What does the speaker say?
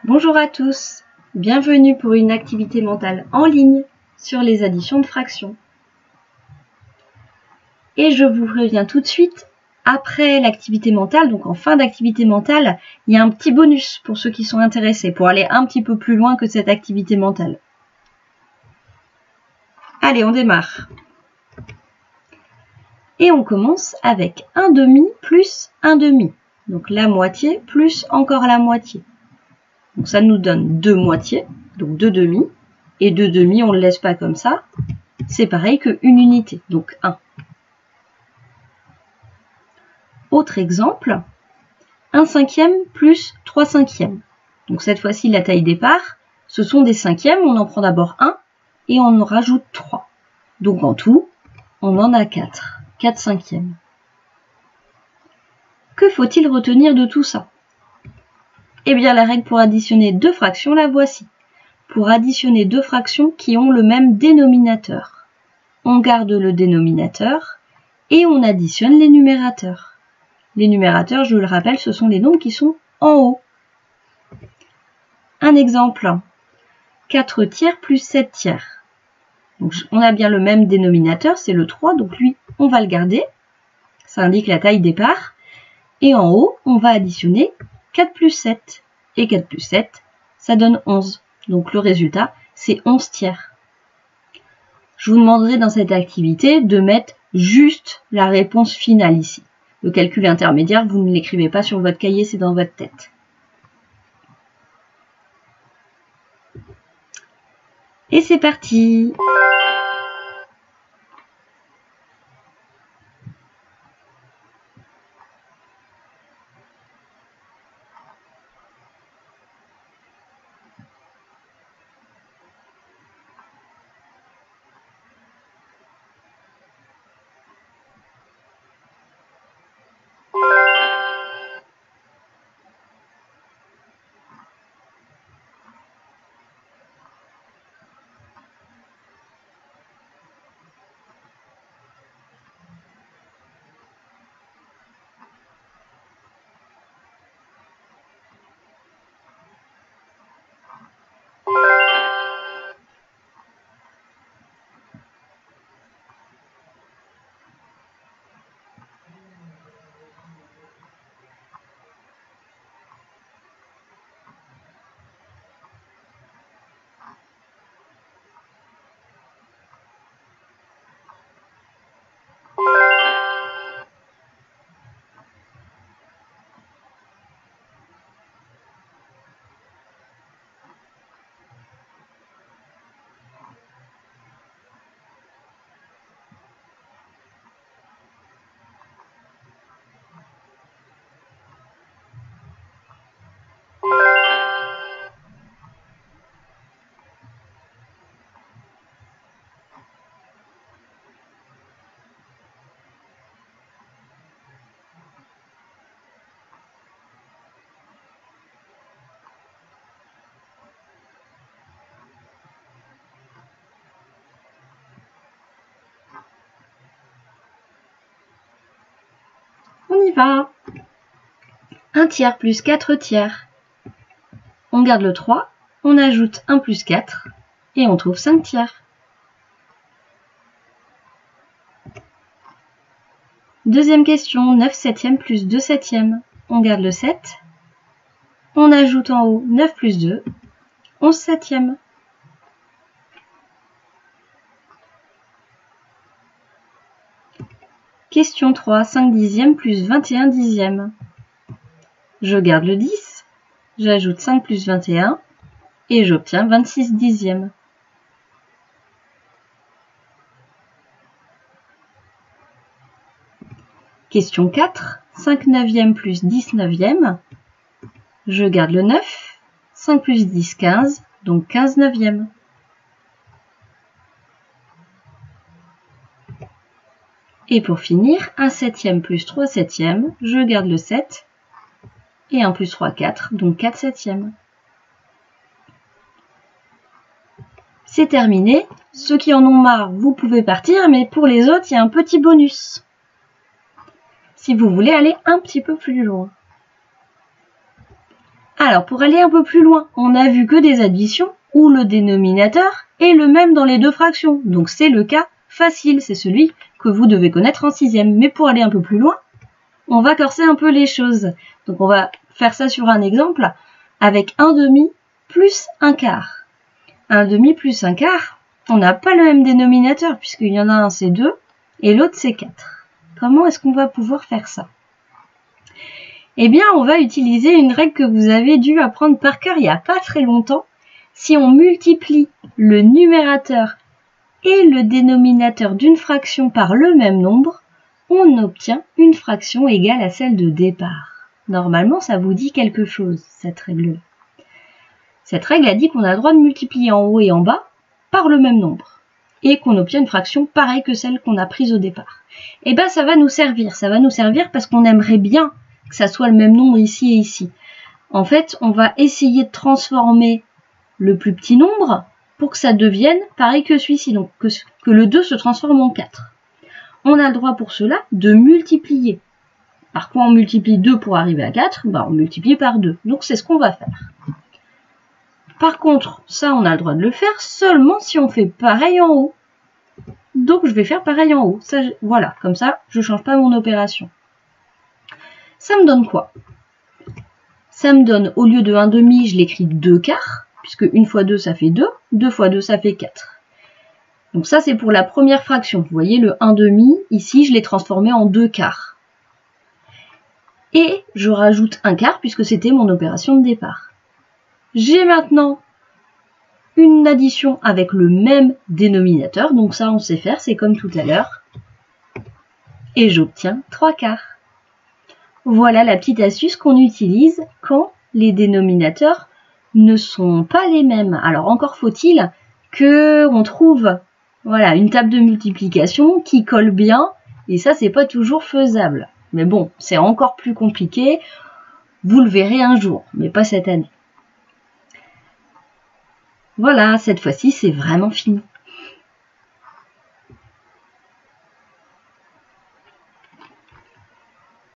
Bonjour à tous, bienvenue pour une activité mentale en ligne sur les additions de fractions. Et je vous préviens tout de suite, après l'activité mentale, donc en fin d'activité mentale, il y a un petit bonus pour ceux qui sont intéressés, pour aller un petit peu plus loin que cette activité mentale. Allez, on démarre. Et on commence avec 1/2 plus 1/2. Donc la moitié plus encore la moitié. Donc ça nous donne 2 moitiés, donc 2/2. Et 2/2, on ne le laisse pas comme ça. C'est pareil que une unité, donc 1. Autre exemple, 1/5 plus 3/5. Donc cette fois-ci, la taille départ, ce sont des cinquièmes. On en prend d'abord 1 et on en rajoute 3. Donc en tout, on en a 4. 4/5. Que faut-il retenir de tout ça? Eh bien, la règle pour additionner deux fractions, la voici. Pour additionner deux fractions qui ont le même dénominateur, on garde le dénominateur et on additionne les numérateurs. Les numérateurs, je le rappelle, ce sont les nombres qui sont en haut. Un exemple, 4/3 plus 7/3. Donc, on a bien le même dénominateur, c'est le 3, donc lui, on va le garder. Ça indique la taille départ. Et en haut, on va additionner 4 plus 7. Et 4 plus 7, ça donne 11. Donc le résultat, c'est 11/3. Je vous demanderai dans cette activité de mettre juste la réponse finale ici. Le calcul intermédiaire, vous ne l'écrivez pas sur votre cahier, c'est dans votre tête. Et c'est parti! On y va. 1/3 plus 4/3. On garde le 3, on ajoute 1 plus 4 et on trouve 5/3. Deuxième question, 9/7 plus 2/7. On garde le 7, on ajoute en haut 9 plus 2, 11/7. Question 3, 5/10 plus 21/10. Je garde le 10, j'ajoute 5 plus 21 et j'obtiens 26/10. Question 4, 5/9 plus 10/9. Je garde le 9, 5 plus 10, 15, donc 15/9. Et pour finir, 1/7 plus 3/7, je garde le 7, et 1 plus 3, 4, donc 4/7. C'est terminé. Ceux qui en ont marre, vous pouvez partir, mais pour les autres, il y a un petit bonus. Si vous voulez aller un petit peu plus loin. Alors, pour aller un peu plus loin, on a vu que des additions où le dénominateur est le même dans les deux fractions. Donc, c'est le cas facile, c'est celui que vous devez connaître en 6e. Mais pour aller un peu plus loin, on va corser un peu les choses. Donc, on va faire ça sur un exemple avec 1/2 plus 1/4. 1/2 plus 1/4, on n'a pas le même dénominateur puisqu'il y en a un c'est 2 et l'autre c'est 4. Comment est-ce qu'on va pouvoir faire ça? Eh bien, on va utiliser une règle que vous avez dû apprendre par cœur il n'y a pas très longtemps. Si on multiplie le numérateur et le dénominateur d'une fraction par le même nombre, on obtient une fraction égale à celle de départ. Normalement, ça vous dit quelque chose, cette règle-là. Cette règle a dit qu'on a le droit de multiplier en haut et en bas par le même nombre et qu'on obtient une fraction pareille que celle qu'on a prise au départ. Et bien, ça va nous servir. Ça va nous servir parce qu'on aimerait bien que ça soit le même nombre ici et ici. En fait, on va essayer de transformer le plus petit nombre pour que ça devienne pareil que celui-ci, donc que le 2 se transforme en 4. On a le droit pour cela de multiplier. Par quoi on multiplie 2 pour arriver à 4? On multiplie par 2. Donc c'est ce qu'on va faire. Par contre, ça on a le droit de le faire seulement si on fait pareil en haut. Donc je vais faire pareil en haut. Ça, voilà, comme ça je ne change pas mon opération. Ça me donne quoi? Ça me donne, au lieu de 1/2, je l'écris 2/4, puisque 1 fois 2 ça fait 2, 2 fois 2 ça fait 4. Donc ça c'est pour la première fraction. Vous voyez le 1/2, ici je l'ai transformé en 2/4. Et je rajoute 1/4 puisque c'était mon opération de départ. J'ai maintenant une addition avec le même dénominateur, donc ça on sait faire, c'est comme tout à l'heure. Et j'obtiens 3/4. Voilà la petite astuce qu'on utilise quand les dénominateurs ne sont pas les mêmes. Alors encore faut-il qu'on trouve une table de multiplication qui colle bien, et ça c'est pas toujours faisable. Mais bon, c'est encore plus compliqué, vous le verrez un jour, mais pas cette année. Voilà, cette fois-ci c'est vraiment fini.